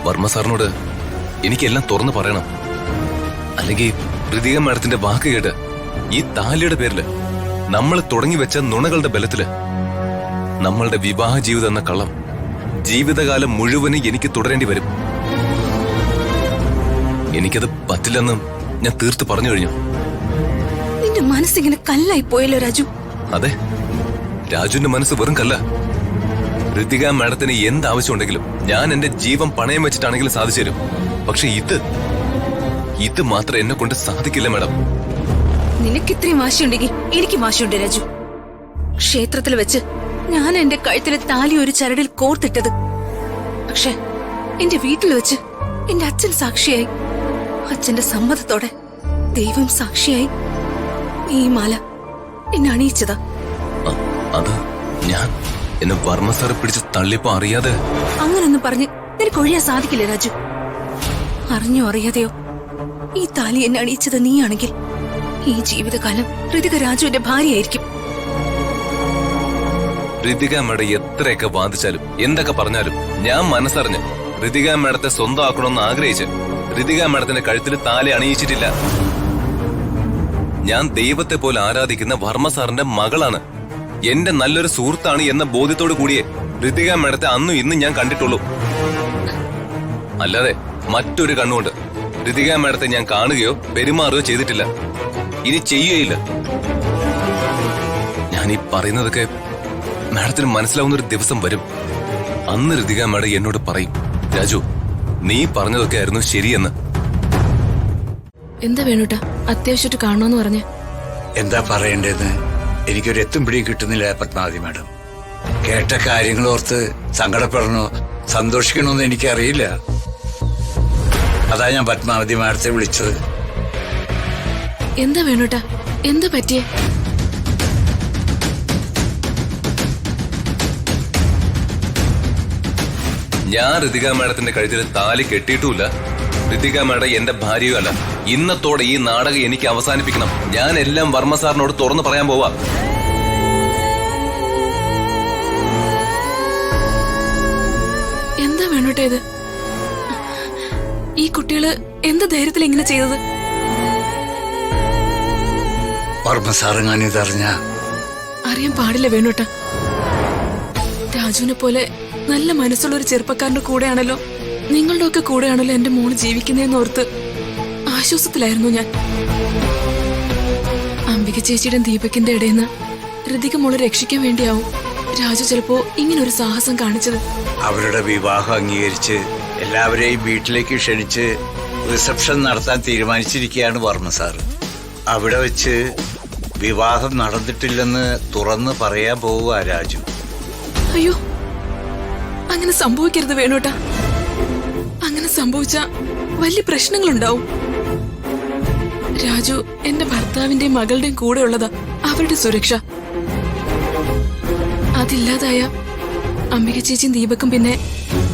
വർമ്മ സാറിനോട് എനിക്കെല്ലാം തുറന്നു പറയണം. അല്ലെങ്കിൽ ഋതിക മാഡത്തിന്റെ വാക്ക് കേട്ട് ഈ താലിയുടെ പേരില് നമ്മൾ തുടങ്ങി വെച്ച നുണകളുടെ ബലത്തില് നമ്മളുടെ വിവാഹ ജീവിതം എന്ന കള്ളം ജീവിതകാലം മുഴുവനും എനിക്ക് തുടരേണ്ടി വരും. എനിക്കത് പറ്റില്ലെന്ന് ഞാൻ തീർത്ത് പറഞ്ഞു കഴിഞ്ഞു. നിന്റെ മനസ്സിങ്ങനെ കല്ലായി പോയല്ലോ രാജു. അതെ, രാജുവിന്റെ മനസ്സ് വെറും കല്ല. ഋതിക മാഡത്തിന് എന്താവശ്യമുണ്ടെങ്കിലും ഞാൻ എന്റെ ജീവൻ പണയം വെച്ചിട്ടാണെങ്കിലും സാധിച്ചു തരും. പക്ഷെ ഇത് മാത്രം എന്നെ കൊണ്ട് സാധിക്കില്ല മാഡം. നിനക്ക് ഇത്രയും വാശിയുണ്ടെങ്കിൽ എനിക്ക് വാശിയുണ്ട് രാജു. ക്ഷേത്രത്തിൽ വെച്ച് ഞാൻ എന്റെ കഴുത്തിലെ താലി ഒരു ചരടിൽ കോർത്തിട്ടത്. പക്ഷെ എന്റെ വീട്ടിൽ വെച്ച് എന്റെ അച്ഛൻ സാക്ഷിയായി, അച്ഛന്റെ സമ്മതത്തോടെ ദൈവം സാക്ഷിയായി ഈ മാല എന്നെ അണിയിച്ചതാ. അത് ഞാൻ എന്നെ വർമ്മ സാറ് പിടിച്ച് തള്ളിയപ്പോ അറിയാതെ. അങ്ങനൊന്നും പറഞ്ഞ് നിനക്ക് ഒഴിയാൻ സാധിക്കില്ല രാജു. അറിഞ്ഞോ അറിയാതെയോ ഈ താലി എന്നെ അണിയിച്ചത് നീയാണെങ്കിൽ ഈ ജീവിതകാലം ഋതിക രാജുവിന്റെ ഭാര്യയായിരിക്കും. ഋതിക മാഡം എത്രയൊക്കെ വാദിച്ചാലും എന്തൊക്കെ പറഞ്ഞാലും ഞാൻ മനസ്സറിഞ്ഞ് ഋതിക മാഡത്തെ സ്വന്തമാക്കണമെന്ന് ആഗ്രഹിച്ച് ഋതിക മാഡത്തിന്റെ കഴുത്തിൽ താലി അണിയിച്ചിട്ടില്ല. ഞാൻ ദൈവത്തെ പോലെ ആരാധിക്കുന്ന വർമ്മ സാറിന്റെ മകളാണ്, എന്റെ നല്ലൊരു സുഹൃത്താണ് എന്ന ബോധ്യത്തോടു കൂടിയേ ഋതിക മാഡത്തെ അന്നും ഇന്നും ഞാൻ കണ്ടിട്ടുള്ളൂ. അല്ലാതെ മറ്റൊരു കണ്ണുകൊണ്ട് ഋതിക മാഡത്തെ ഞാൻ കാണുകയോ പെരുമാറുകയോ ചെയ്തിട്ടില്ല, ഇനി ചെയ്യുകയില്ല. ഞാൻ ഈ പറയുന്നതൊക്കെ മാഡത്തിന് മനസ്സിലാവുന്നൊരു ദിവസം വരും. അന്ന് ഋതിക മാഡം എന്നോട് പറയും, രാജു നീ പറഞ്ഞതൊക്കെ ആയിരുന്നു ശരിയെന്ന്. എന്താ വേണുട്ടാ അത്യാവശ്യമായിട്ട് കാണണമെന്ന് പറഞ്ഞ്? എന്താ പറയേണ്ടതെന്ന് എനിക്കൊരു എത്തും പിടിയും കിട്ടുന്നില്ല പത്മാവതി മാഡം. കേട്ട കാര്യങ്ങൾ ഓർത്ത് സങ്കടപ്പെടണോ സന്തോഷിക്കണോന്ന് എനിക്കറിയില്ല. അതാ ഞാൻ പത്മാവതി മാഡത്തെ വിളിച്ചത്. എന്താ വേണുട്ടാ, എന്താ പറ്റിയേ? ഞാൻ ഋതിക മാഡത്തിന്റെ കഴുത്തിൽ താലി കെട്ടിയിട്ടുമില്ല. ഋതിക മാഡം എന്റെ ഭാര്യയോ അല്ല. ഇന്നത്തോടെ ഈ നാടകം എനിക്ക് അവസാനിപ്പിക്കണം. ഞാൻ എല്ലാം വർമ്മ സാറിനോട് തുറന്നു പറയാൻ പോവാ. എന്താ വേണോട്ടെ ഇത്? ഈ കുട്ടികള് എന്ത് ധൈര്യത്തിൽ ഇങ്ങനെ ചെയ്തത്? വർമ്മ സാറെങ്ങാനും ഇതറിഞ്ഞ അറിയാൻ പാടില്ല വേണോട്ട. രാജുവിനെ പോലെ നല്ല മനസ്സുള്ള ഒരു ചെറുപ്പക്കാരന്റെ കൂടെയാണല്ലോ, നിങ്ങളുടെ ഒക്കെ കൂടെയാണല്ലോ എന്റെ മോള് ജീവിക്കുന്നതെന്ന് ഓർത്ത് ആശ്വാസത്തിലായിരുന്നു ഞാൻ. അംബിക ചേച്ചിയുടെ ദീപകിന്റെ ഇടയിന്ന് ഋതിക മോളെ രക്ഷിക്കാൻ വേണ്ടിയാവും രാജു ചിലപ്പോ ഇങ്ങനൊരു സാഹസം കാണിച്ചത്. അവരുടെ വിവാഹം അംഗീകരിച്ച് എല്ലാവരെയും വീട്ടിലേക്ക് ക്ഷണിച്ച് റിസപ്ഷൻ നടത്താൻ തീരുമാനിച്ചിരിക്കുകയാണ് വർമ്മ സാർ. അവിടെ വെച്ച് വിവാഹം നടന്നിട്ടില്ലെന്ന് തുറന്ന് പറയാൻ പോവുക രാജു. അയ്യോ, അങ്ങനെ സംഭവിക്കരുത് വേണോട്ടാ. അങ്ങനെ സംഭവിച്ച വലിയ പ്രശ്നങ്ങളുണ്ടാവും. രാജു എന്റെ ഭർത്താവിന്റെയും മകളുടെയും കൂടെ ഉള്ളതാ അവരുടെ സുരക്ഷ. അതില്ലാതായ അംബിക ചേച്ചിയും ദീപക്കും പിന്നെ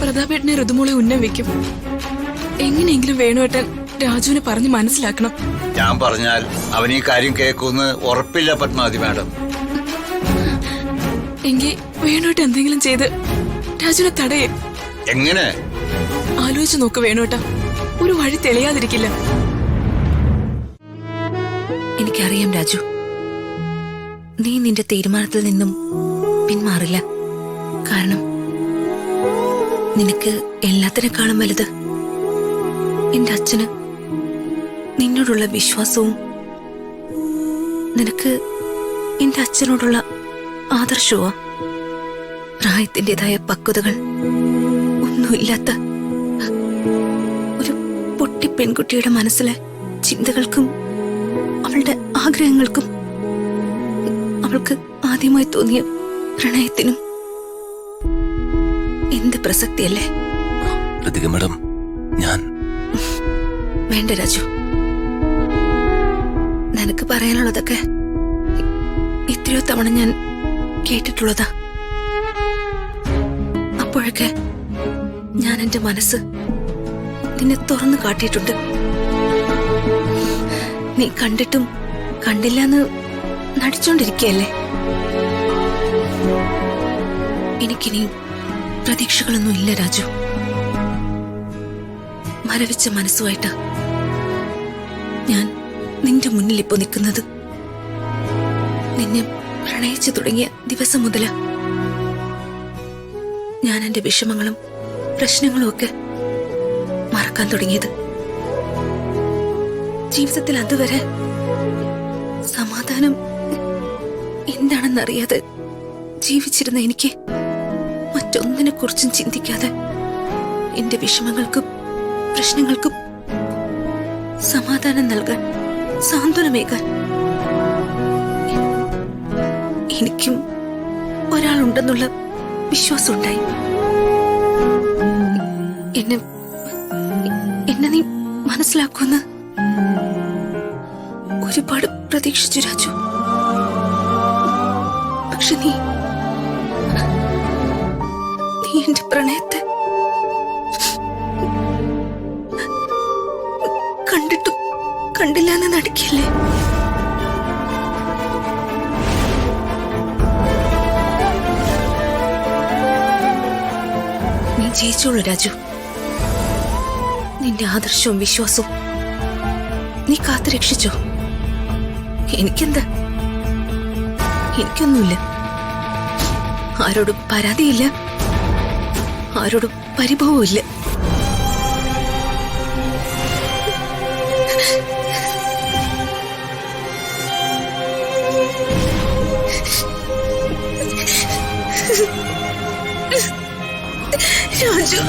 പ്രതാപേട്ടനെ ഋതുമോളെ ഉന്നം വെക്കും. എങ്ങനെയെങ്കിലും വേണുവേട്ടൻ രാജുവിനെ പറഞ്ഞ് മനസ്സിലാക്കണം. ഞാൻ പറഞ്ഞാൽ അവൻ ഈ കാര്യം കേൾക്കുമെന്ന് ഉറപ്പില്ല പത്മാവതി മാഡം. എങ്കിൽ വേണുവേട്ടൻ എന്തെങ്കിലും ചെയ്ത് രാജുവിനെ തടയേ. എങ്ങനെ? ആലോചിച്ച് നോക്ക് വേണുവേട്ട, ഒരു വഴി തെളിയാതിരിക്കില്ല. എനിക്കറിയാം രാജു, നീ നിന്റെ തീരുമാനത്തിൽ നിന്നും പിന്മാറില്ല. കാരണം നിനക്ക് എല്ലാത്തിനേക്കാളും വലുത് എന്റെ അച്ഛന് നിന്നോടുള്ള വിശ്വാസവും നിനക്ക് എന്റെ അച്ഛനോടുള്ള ആദർശവുമാ. പ്രായത്തിൻ്റെതായ പക്വതകൾ ഒന്നുമില്ലാത്ത ഒരു പൊട്ടി പെൺകുട്ടിയുടെ മനസ്സിലെ ചിന്തകൾക്കും അവളുടെ ആഗ്രഹങ്ങൾക്കും അവൾക്ക് ആദ്യമായി തോന്നിയ പ്രണയത്തിനും എന്ത് പ്രസക്തിയല്ലേ? ഋതിക മാഡം, ഞാൻ വേണ്ട രാജു, നിനക്ക് പറയാനുള്ളതൊക്കെ എത്രയോ തവണ ഞാൻ കേട്ടിട്ടുള്ളതാ. അപ്പോഴൊക്കെ ഞാൻ എന്റെ മനസ്സ് നിന്നെ തുറന്നു കാട്ടിയിട്ടുണ്ട്. നീ കണ്ടിട്ടും കണ്ടില്ലെന്ന് നടിച്ചോണ്ടിരിക്കുകയല്ലേ? എനിക്കിനി പ്രതീക്ഷകളൊന്നും ഇല്ല രാജു. മരവിച്ച മനസ്സുമായിട്ടാ ഞാൻ നിന്റെ മുന്നിൽ ഇപ്പോ നിൽക്കുന്നത്. നിന്നെ പ്രണയിച്ചു തുടങ്ങിയ ദിവസം മുതലാ ഞാൻ എന്റെ വിഷമങ്ങളും പ്രശ്നങ്ങളും ഒക്കെ മറക്കാൻ തുടങ്ങിയത്. ജീവിതത്തിൽ അതുവരെ സമാധാനം എന്താണെന്നറിയാതെ ജീവിച്ചിരുന്ന എനിക്ക് മറ്റൊന്നിനെ കുറിച്ചും ചിന്തിക്കാതെ എന്റെ വിഷമങ്ങൾക്കും പ്രശ്നങ്ങൾക്കും സമാധാനം നൽകാൻ, സാന്ത്വനമേകാൻ എനിക്കും ഒരാളുണ്ടെന്നുള്ള വിശ്വാസമുണ്ടായി. എന്നെ നീ മനസ്സിലാക്കുമെന്ന് ഒരുപാട് പ്രതീക്ഷിച്ചു രാജു. പക്ഷെ നീ എന്റെ പ്രണയത്തെ കണ്ടിട്ടും കണ്ടില്ല എന്ന് നടിക്കില്ലേ? നീ ജയിച്ചോളൂ രാജു. നിന്റെ ആദർശവും വിശ്വാസവും നീ കാത്തു രക്ഷിച്ചോ. എനിക്കെന്താ? എനിക്കൊന്നുമില്ല. ആരോടും പരാതിയില്ല, ആരോടും പരിഭവമില്ല. രാജു